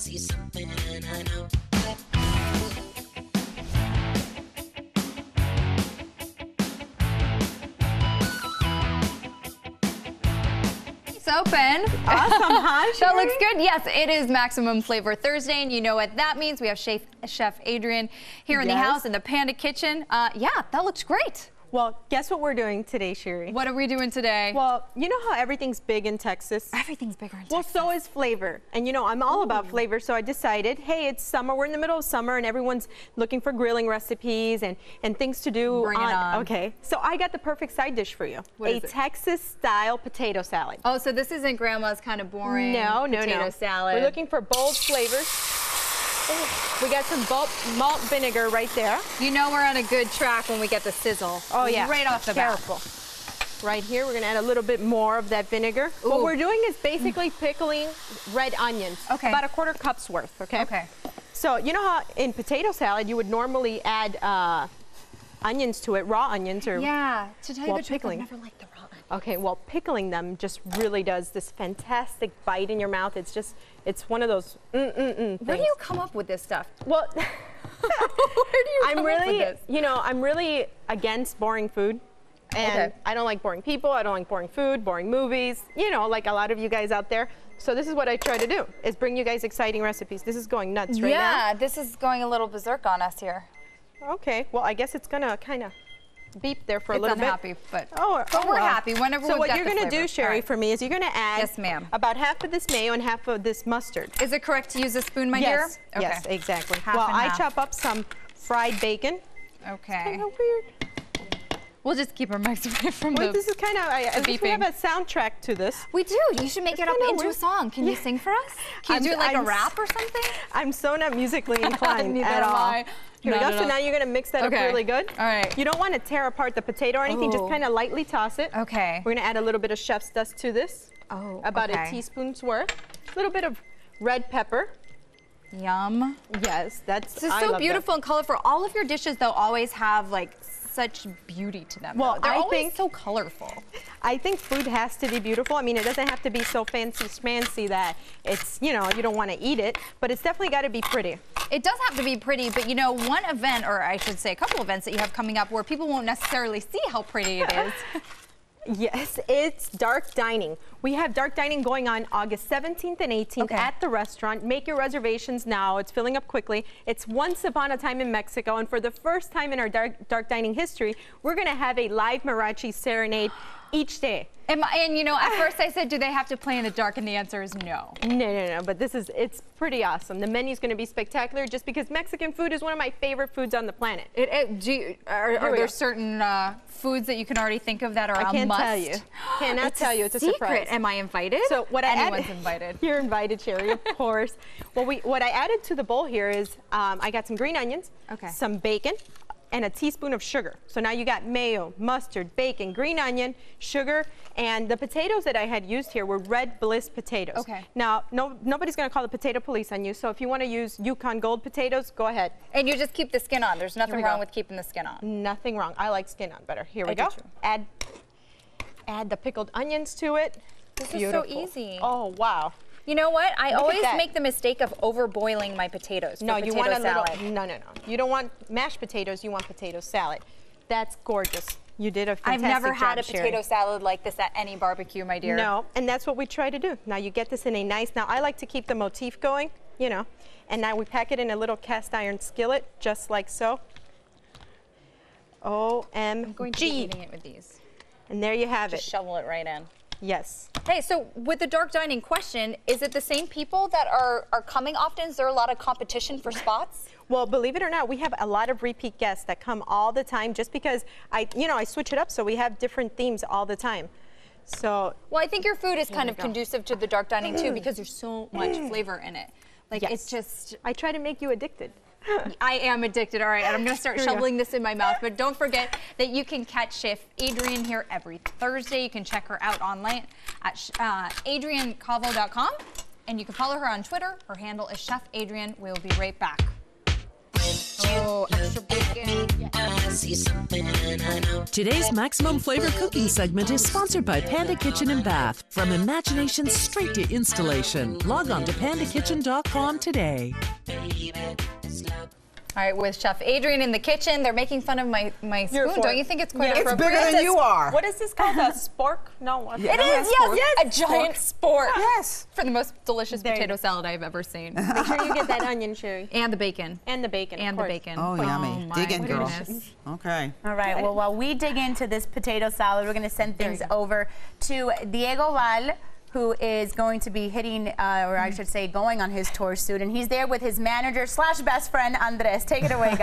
see something I know. Open. Awesome, huh? That looks good. Yes, it is Maximum Flavor Thursday, and you know what that means. We have Chef Adrianne here in the house in the Panda Kitchen. Yeah, that looks great. Well, guess what we're doing today, Sherry? What are we doing today? Well, you know how everything's big in Texas? Everything's bigger in Texas. Well, so is flavor. And you know, I'm all about flavor, so I decided, hey, it's summer. We're in the middle of summer, and everyone's looking for grilling recipes and things to do. Bring it on. Okay, so I got the perfect side dish for you. A Texas-style potato salad. Oh, so this isn't Grandma's kind of boring potato salad. We're looking for bold flavors. We got some malt vinegar right there. You know we're on a good track when we get the sizzle. Oh yeah, right off the bat. Right here, we're gonna add a little bit more of that vinegar. Ooh. What we're doing is basically pickling red onions. Okay. About a quarter cup's worth, okay? Okay. So you know how in potato salad you would normally add onions to it, raw onions, or yeah. To tell you the truth, pickling. I've never liked the raw onions. Okay, well, pickling them just really does this fantastic bite in your mouth. It's just, it's one of those things. Where do you come up with this stuff? Well, where do you come up with this? You know, I'm really against boring food. And I don't like boring people, I don't like boring food, boring movies, you know, like a lot of you guys out there. So this is what I try to do, is bring you guys exciting recipes. This is going nuts right now. Yeah, this is going a little berserk on us here. Okay, well, I guess it's gonna kind of beep there for a little unhappy, bit. but we're happy whenever So we've got what you're gonna flavor. do, Sherry, for me is you're gonna add yes, ma'am. about half of this mayo and half of this mustard. Is it correct to use a spoon, my dear? Okay. Yes, exactly. Half well, and I half. chop up some fried bacon. Okay. Kind of weird. We'll just keep our mics away from This is kind of, I think we have a soundtrack to this. We do. You should make it up into a song. Can you sing for us? Can you do like a rap or something? I'm so not musically inclined at all. Here we go. So now you're going to mix that up really good. All right. You don't want to tear apart the potato or anything. Just kind of lightly toss it. Okay. We're going to add a little bit of chef's dust to this. Oh, about a teaspoon's worth. A little bit of red pepper. Yum. Yes, that's This is so beautiful and colorful. All of your dishes, though, always have like such beauty to them. Well, they're I always think so colorful. I think food has to be beautiful. I mean, it doesn't have to be so fancy schmancy that it's, you know, you don't want to eat it, but it's definitely got to be pretty. It does have to be pretty, but you know, one event, or I should say a couple events that you have coming up where people won't necessarily see how pretty it is. Yes, it's dark dining. We have dark dining going on August 17th and 18th at the restaurant. Make your reservations now. It's filling up quickly. It's Once Upon a Time in Mexico, and for the first time in our dark dining history, we're going to have a live mariachi serenade each day. And you know, at first I said, do they have to play in the dark? And the answer is no. No, but it's pretty awesome. The menu's going to be spectacular just because Mexican food is one of my favorite foods on the planet. Are there certain foods that you can already think of that are a must? I can't tell you. Cannot tell you. It's a surprise. Am I invited? So what Anyone's invited. You're invited, Sherry, of course. Well, what I added to the bowl here is I got some green onions, some bacon, and a teaspoon of sugar. So now you got mayo, mustard, bacon, green onion, sugar, and the potatoes that I had used here were Red Bliss potatoes. Okay. Now, nobody's gonna call the potato police on you, so if you wanna use Yukon Gold potatoes, go ahead. And you just keep the skin on. There's nothing wrong with keeping the skin on. Nothing wrong. I like skin on better. Here we go. Add the pickled onions to it. This is so easy. Oh, wow. You know what? I always make the mistake of overboiling my potatoes. No, you want a little. No. You don't want mashed potatoes. You want potato salad. That's gorgeous. You did a fantastic job, I've never had a Sherry. potato salad like this at any barbecue, my dear. No, and that's what we try to do. Now you get this in a nice. Now I like to keep the motif going, you know, and now we pack it in a little cast iron skillet, just like so. OMG. I'm going to be eating it with these. And there you have it. Just shovel it right in. Yes. Hey, so with the dark dining question, is it the same people that are coming often? Is there a lot of competition for spots? Well, believe it or not, we have a lot of repeat guests that come all the time just because I switch it up so we have different themes all the time. So. Well, I think your food is kind of conducive to the dark dining too because there's so much flavor in it. Like it's just. I try to make you addicted. I am addicted. All right, and I'm going to start shoveling this in my mouth. But don't forget that you can catch Chef Adrianne here every Thursday. You can check her out online at adriannecavo.com. And you can follow her on Twitter. Her handle is Chef Adrianne. We'll be right back. Oh, extra bacon. I see something and I know. Today's Maximum Flavor Cooking segment is sponsored by Panda Kitchen and Bath. From imagination straight to installation. Log on to pandakitchen.com today. All right, with Chef Adrianne in the kitchen, they're making fun of my spoon. Don't you think it's quite appropriate? It's bigger than you are. What is this called? A spork? No. It is, yes. A giant spork. Yes. For the most delicious potato salad I've ever seen. Make sure you get that onion, Sherry. And the bacon. And the bacon. And the bacon. Oh, yummy. my Dig in, girl. goodness. Okay. All right, well, while we dig into this potato salad, we're going to send things over to Diego Val, who is going to be hitting, or I should say, going on his tour soon. And he's there with his manager / best friend, Andres. Take it away, guys.